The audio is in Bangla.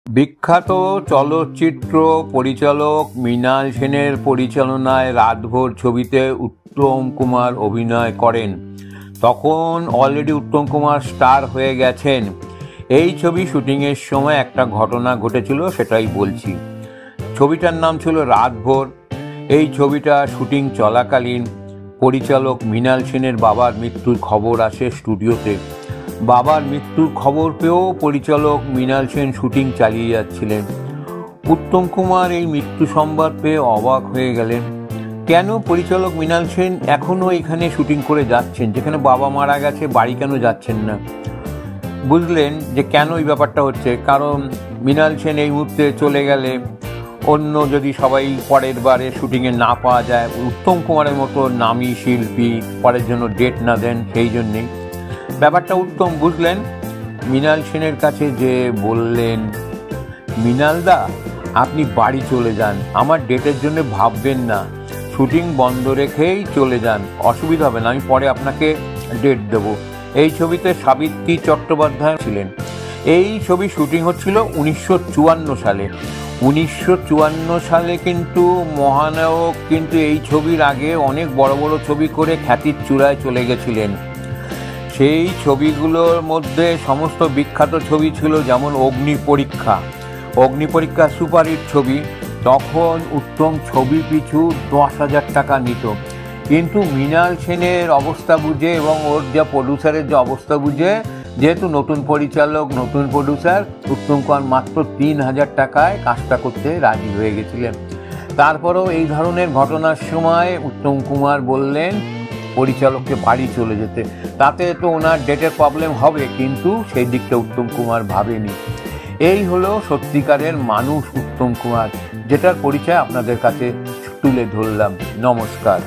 বিখ্যাত চলচ্চিত্র পরিচালক মৃণাল সেনের পরিচালনায় রাতভর ছবিতে উত্তম কুমার অভিনয় করেন। তখন অলরেডি উত্তম কুমার স্টার হয়ে গেছেন। এই ছবি শুটিংয়ের সময় একটা ঘটনা ঘটেছিল, সেটাই বলছি। ছবিটার নাম ছিল রাতভর। এই ছবিটা শুটিং চলাকালীন পরিচালক মৃণাল সেনের বাবার মৃত্যুর খবর আসে স্টুডিওতে। বাবার মৃত্যুর খবর পেয়েও পরিচালক মৃণাল সেন শুটিং চালিয়ে যাচ্ছিলেন। উত্তম কুমার এই মৃত্যু সংবাদ পেয়ে অবাক হয়ে গেলেন। কেন পরিচালক মৃণাল সেন এখনও এখানে শুটিং করে যাচ্ছেন, যেখানে বাবা মারা গেছে, বাড়ি কেন যাচ্ছেন না? বুঝলেন যে কেন এই ব্যাপারটা হচ্ছে। কারণ মৃণাল সেন এই মুহূর্তে চলে গেলে অন্য যদি সবাই পরের বারে শুটিংয়ে না পাওয়া যায়, উত্তম কুমারের মতো নামী শিল্পী পরের জন্য ডেট না দেন, সেই জন্যেই ব্যাপারটা উত্তম বুঝলেন। মৃণাল সেনের কাছে যে বললেন, মৃণালদা আপনি বাড়ি চলে যান, আমার ডেটের জন্য ভাববেন না, শুটিং বন্ধ রেখেই চলে যান, অসুবিধা হবে না, আমি পরে আপনাকে ডেট দেবো। এই ছবিতে সাবিত্রী চট্টোপাধ্যায় ছিলেন। এই ছবি শুটিং হচ্ছিল 1954 সালে। 1954 সালে কিন্তু মহানায়ক কিন্তু এই ছবির আগে অনেক বড় বড় ছবি করে খ্যাতির চূড়ায় চলে গেছিলেন। সেই ছবিগুলোর মধ্যে সমস্ত বিখ্যাত ছবি ছিল যেমন অগ্নিপরীক্ষা। অগ্নিপরীক্ষা সুপারহিট ছবি। তখন উত্তম ছবি পিছু 10,000 টাকা নিত। কিন্তু মৃণাল সেনের অবস্থা বুঝে এবং ওর যা প্রডিউসারের যে অবস্থা বুঝে, যেহেতু নতুন পরিচালক নতুন প্রডিউসার, উত্তম কুমার মাত্র 3,000 টাকায় কাজটা করতে রাজি হয়ে গেছিলেন। তারপরেও এই ধরনের ঘটনার সময় উত্তম কুমার বললেন পরিচালককে বাড়ি চলে যেতে। তাতে তো ওনার ডেটের প্রবলেম হবে, কিন্তু সেই দিকটা উত্তম কুমার ভাবেনি। এই হলো সত্যিকারের মানুষ উত্তম কুমার, যেটার পরিচয় আপনাদের কাছে তুলে ধরলাম। নমস্কার।